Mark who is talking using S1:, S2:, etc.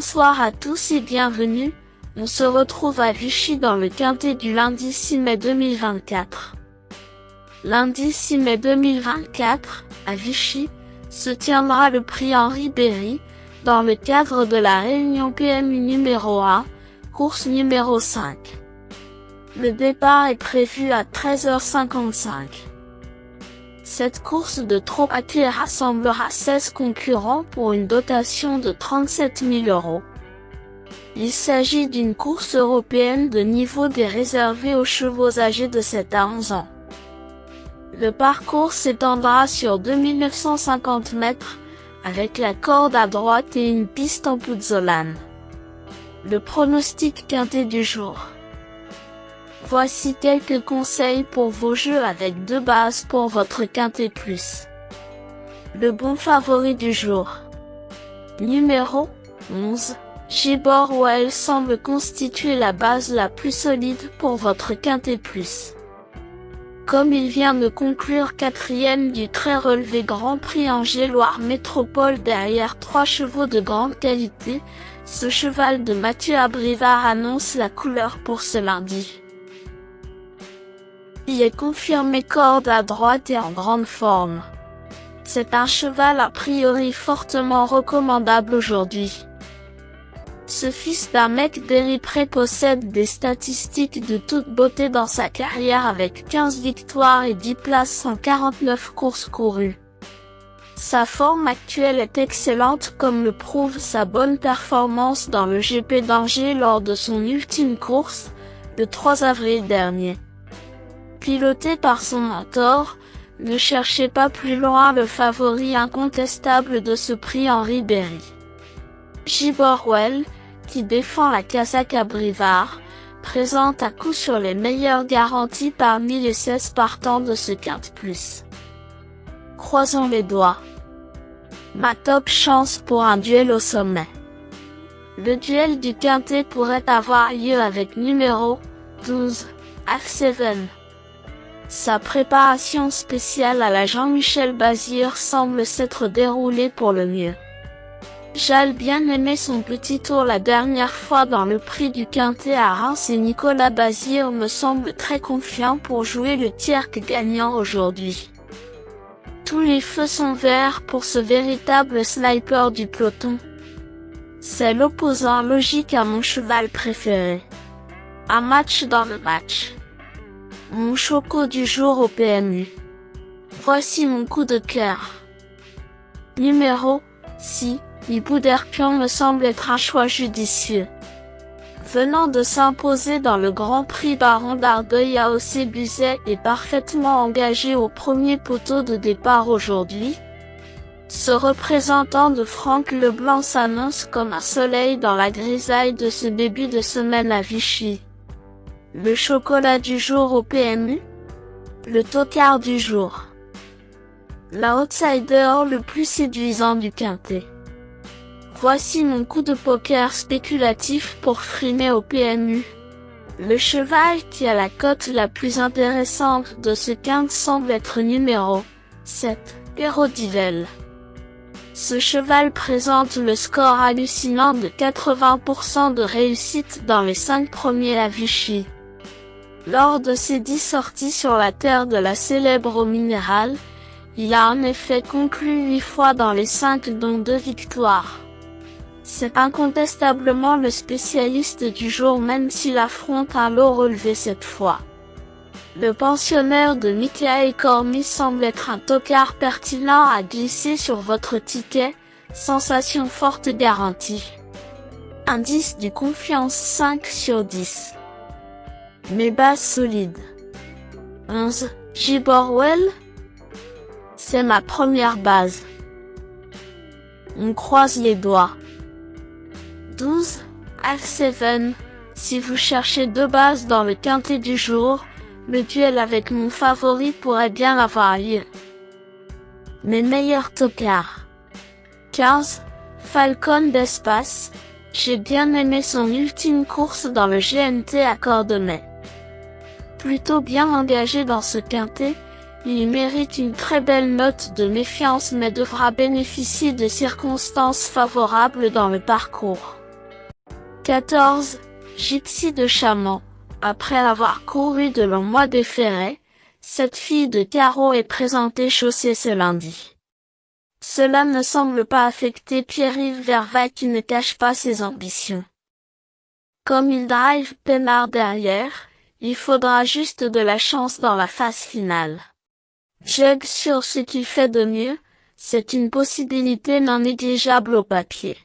S1: Bonsoir à tous et bienvenue, on se retrouve à Vichy dans le quintet du lundi 6 mai 2024. Lundi 6 mai 2024, à Vichy, se tiendra le prix Henri Berry, dans le cadre de la réunion PMU numéro 1, course numéro 5. Le départ est prévu à 13h55. Cette course de trot à pied rassemblera 16 concurrents pour une dotation de 37 000 €. Il s'agit d'une course européenne de niveau D réservée aux chevaux âgés de 7 à 11 ans. Le parcours s'étendra sur 2950 mètres, avec la corde à droite et une piste en pouzzolane. Le pronostic quintet du jour. Voici quelques conseils pour vos jeux avec 2 bases pour votre quintet plus. Le bon favori du jour. Numéro 11. Gibor Well semble constituer la base la plus solide pour votre quintet plus. Comme il vient de conclure 4e du très relevé Grand Prix Angers-Loire Métropole derrière 3 chevaux de grande qualité, ce cheval de Mathieu Abrivard annonce la couleur pour ce lundi. Il est confirmé corde à droite et en grande forme. C'est un cheval a priori fortement recommandable aujourd'hui. Ce fils d'un mec d'Éripré possède des statistiques de toute beauté dans sa carrière avec 15 victoires et 10 places en 49 courses courues. Sa forme actuelle est excellente comme le prouve sa bonne performance dans le GP d'Angers lors de son ultime course, le 3 avril dernier. Piloté par son mentor, ne cherchez pas plus loin le favori incontestable de ce prix Henri Berry. Gibor Well, qui défend la casaque à Brivard, présente à coup sur les meilleures garanties parmi les 16 partants de ce quinte plus. Croisons les doigts. Ma top chance pour un duel au sommet. Le duel du quintet pourrait avoir lieu avec numéro 12, F7. Sa préparation spéciale à la Jean-Michel Bazir semble s'être déroulée pour le mieux. J'ai bien aimé son petit tour la dernière fois dans le prix du quintet à Reims et Nicolas Bazir me semble très confiant pour jouer le tierque gagnant aujourd'hui. Tous les feux sont verts pour ce véritable sniper du peloton. C'est l'opposant logique à mon cheval préféré. Un match dans le match. Mon choco du jour au PMU. Voici mon coup de cœur. Numéro 6. Hibou d'Erpion me semble être un choix judicieux. Venant de s'imposer dans le Grand Prix Baron d'Argueil à Buzet est parfaitement engagé au premier poteau de départ aujourd'hui. Ce représentant de Franck Leblanc s'annonce comme un soleil dans la grisaille de ce début de semaine à Vichy. Le chocolat du jour au PMU. Le tocard du jour. L'outsider le plus séduisant du quintet. Voici mon coup de poker spéculatif pour frimer au PMU. Le cheval qui a la cote la plus intéressante de ce quinte semble être numéro 7, Hérodivel. Ce cheval présente le score hallucinant de 80% de réussite dans les 5 premiers à Vichy. Lors de ses 10 sorties sur la terre de la célèbre eau minérale, il a en effet conclu 8 fois dans les 5 dont 2 victoires. C'est incontestablement le spécialiste du jour même s'il affronte un lot relevé cette fois. Le pensionnaire de Michael Cormy semble être un tocard pertinent à glisser sur votre ticket, sensation forte garantie. Indice du confiance 5 sur 10. Mes bases solides. 11. Gibor Well. C'est ma première base. On croise les doigts. 12. F7. Si vous cherchez 2 bases dans le quintet du jour, le duel avec mon favori pourrait bien avoir lieu. Mes meilleurs tocards. 15. Falcon d'Espace. J'ai bien aimé son ultime course dans le GNT à Cordemais. Plutôt bien engagé dans ce quintet, il mérite une très belle note de méfiance mais devra bénéficier de circonstances favorables dans le parcours. 14. Gypsy de Chaman. Après avoir couru de longs mois de ferret, cette fille de carreau est présentée chaussée ce lundi. Cela ne semble pas affecter Pierre-Yves Vervat qui ne cache pas ses ambitions. Comme il drive peinard derrière, il faudra juste de la chance dans la phase finale. Jug sur ce qu'il fait de mieux, c'est une possibilité non négligeable au papier.